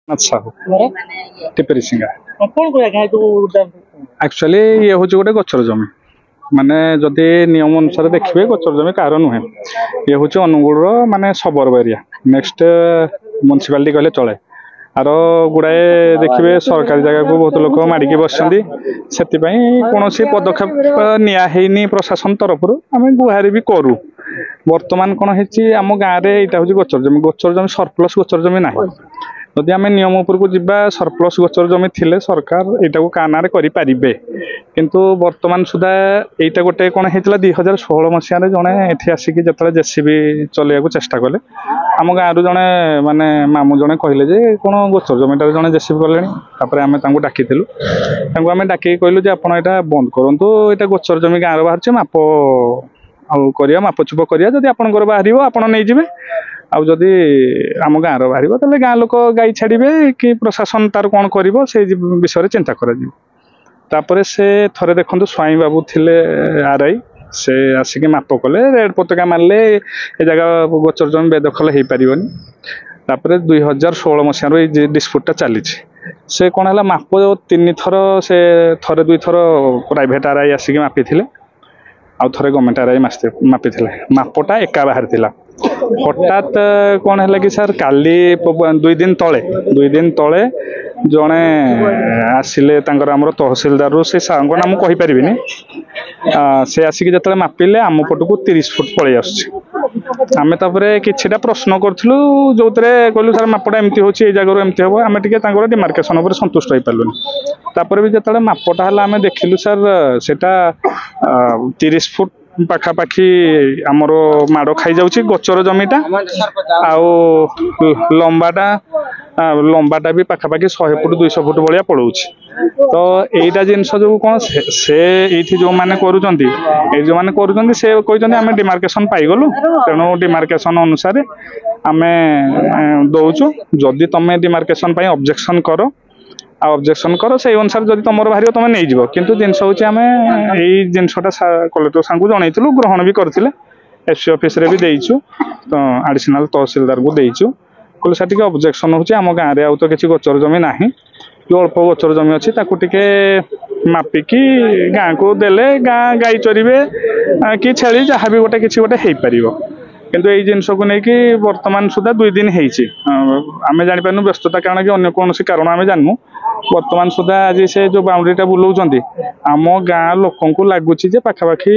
अच्छा हो टिपेरी सिंगा कौन एक्चुअली ये हूँ गोटे गचर जमी माने जदि नियम अनुसार देखिए गचर जमी कार नुहे ये हूँ अनुगुल माने सबर्ब एरिया नेक्स्ट म्युनिसिपालिटी कहले चले आर गुड़ाए देखिए सरकारी जगह को बहुत लोग माड़िकी बस कौन पदक्षेप नि प्रशासन तरफ आम गुहारि भी करूँ बर्तमान कौन है आम गाँव में यहाँ हूँ गचर जमी सरप्लस गचर जमी ना जदि आम नियम उपरकू जीवा सरप्लस गचर जमी थिले सरकार यहाँ कानारे करें किंतु वर्तमान सुधा यहाँ गोटे कौन होता 2016 मसीह जड़े ये आसिक जो जेसीबी चलैया चेष्टा कले आम गाँव जड़े माने मामू जड़े कहले जे कौन गचर जमीटा जड़े जेसीबी कले आम डाकी आम डाक कहलु आपड़ यहाँ बंद करूँ यहाँ गचर जमी गाँव बाहर माप आउ मापचुप करिया जदि आपणकर बाहर आप नहीं आउ जदि आम गाँव बाहर तेल गाँ लोक गाई छाड़े कि प्रशासन तार कौन कर विषय चिंता कर से थरे देखो स्वाई बाबू थिले आरआई से आसिक माप कले रेड पताका मारे ये जगह गचर जमी बेदखल हो पारन तापर 2016 मसीह ये डिस्प्यूटा चली से कौन है माप 3 थर से थरे 2 थर प्राइवेट आरआई आसिक मापी आउ थे गवर्नमेंट आरआई मापी मापटा एका बाहर थिला हठात कौन है कि सर काली 2 दिन तले जड़े आसिले आमर तहसिलदार से सार नाम कहीपरि से आसिक जो मापिले आम पटक 30 फुट पलि आम किछिटा प्रश्न करूँ जो कहलु सर मापटा एमती हो जगह एमती हम आम टे डिमार्केशन उपर संतुष्ट हो पार्लुनि भी जो मापटा है आम देखिलु सर सेटा 30 फुट पाखापाखि आमर माड़ खाई जाऊँगी गचर जमीटा आउ लंबाटा भी पाखापाखि 100 फुट 200 फुट भाया पड़ो तो यहीटा जिनस जो कौन से ये जो मैंने कर से कहते आम डिमार्केशन पाइगलु तेणु डिमार्केशन अनुसार आम दौचु जदि तुम डिमार्केशन ऑब्जेक्शन कर ऑब्जेक्शन कर से अनुसार जब तुम बाहर तुम नहीं जीव किंतु जिनस हूँ आम यही जिनसटा कलेक्टर साहब को जनइलु ग्रहण भी करते एसपी ऑफिस रे भी देइछु तो एडिशनल तहसीलदार को देइछु कहले सर टिके ऑब्जेक्शन होची आम गाँव में आउ तो किसी गचर जमी ना जो अल्प गचर जमी अच्छी टिके मापिकी गाँ को देले गाँ गाई चरिवे कि छेली जहाँ भी गोटे किसी गोटे हो पार किंतु यही जिनस को लेकिन वर्तमान सुधा 2 दिन आम जापार व्यस्तता कारण कि अन्य कौन कारण आम जानू वर्तमान सुधा आज से जो बाउंड्रीटा बुलाऊँ आम गाँ लोक लगुच पाखापाखि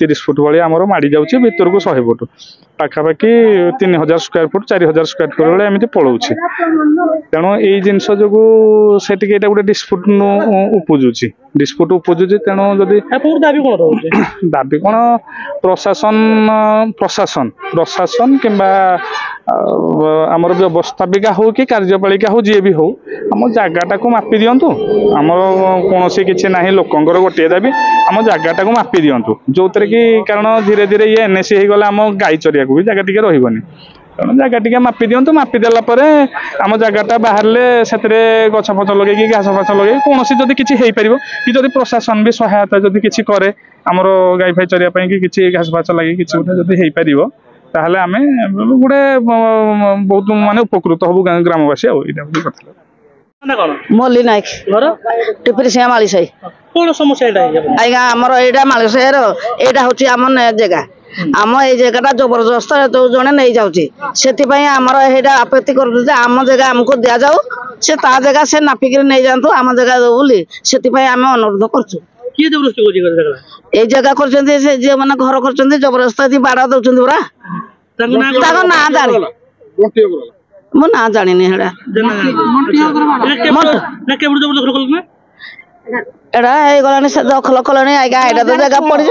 30 फुट भाई आमर माड़ी जाऊँगी भितर को 100 फुट पाखापाखि 3000 स्क्वायर फुट 4000 स्क्वायर फुट भाई एमती पलाऊँ तेणु यही जिनस जो से गोटे डिस्प्यूट उपजुची तेणु जदि दाबी कौन प्रशासन किंबा आमर व्यवस्थापिका हो कि कार्यपालिका हो जी भी हो आम जगटा को मापी दिंतु आमर कौन किसी ना लोकंर गोटे दाबी आम जगटा को मापी दिंतु जो कि कारण धीरे धीरे ये एनएसी हो गला आम गाई चरिया को भी जगह टी रही तेणु जगह टी मापी दिंतु मापी देला आम जगटा बाहर से गछ फच लगे घास फास लगे कौन जदि किसी हो पार कि जदि प्रशासन भी सहायता जदि किसी करे आमर गाई फाई चरिया कि किसी घास फास लगे किसी गोटे जदि हो पार ताहले आमे गोटे बहुत माने उपकृत हबु ग्रामवासी मल्ली नायक घर टिपरी सिंह माली साई कौन समस्या आज्ञा आमर यहाँ माली साई यहाँ हूँ आम जगह आम ये जगह जबरदस्त जो जड़े नहीं जाऊँगी से आमर आपत्ति कर आम जगह आमको दि जाऊ से ता जगह से नापिक नहीं जातु आम जगह बोली से आम अनुरोध कर जगह कर मैंने घर कर जबरदस्त बाड़ दौरान पूरा ना जानी मो ना जानी एड़ा गलानी से दखल कले आज्ञा यहाँ तो जगह पड़े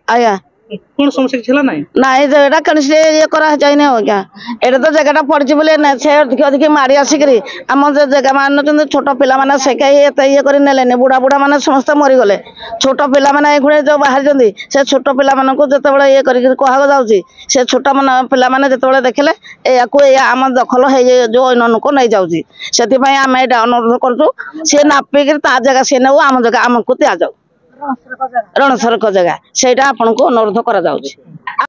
आज्ञा कौन समस्या छला नहीं नाई एटा कौन से ये करा जाइने आज्ञा एटा तो जगहटा पड़छि बोले ना से अधिक अधिक मारी आसिकरी आम जगह मान छोट पिला माने सेकाई ये कर नेलेने बुढ़ा बुढ़ा माने समस्त मरी गले छोट पिला माने एखुणे जो बाहर जंदी से छोट पिला माने को जतबेले ये करि कहा जाउची से छोट माने पिला माने जतबेले देखले एया को एया आम दखल हे जो अन्य को नहीं जाउची सेति पई आम एटा अनुरोध करछु से नापी ता जगह से नेउ आम जगह आमको दिया जाऊ रणसरक जगह से अनुरोध करा जाउची।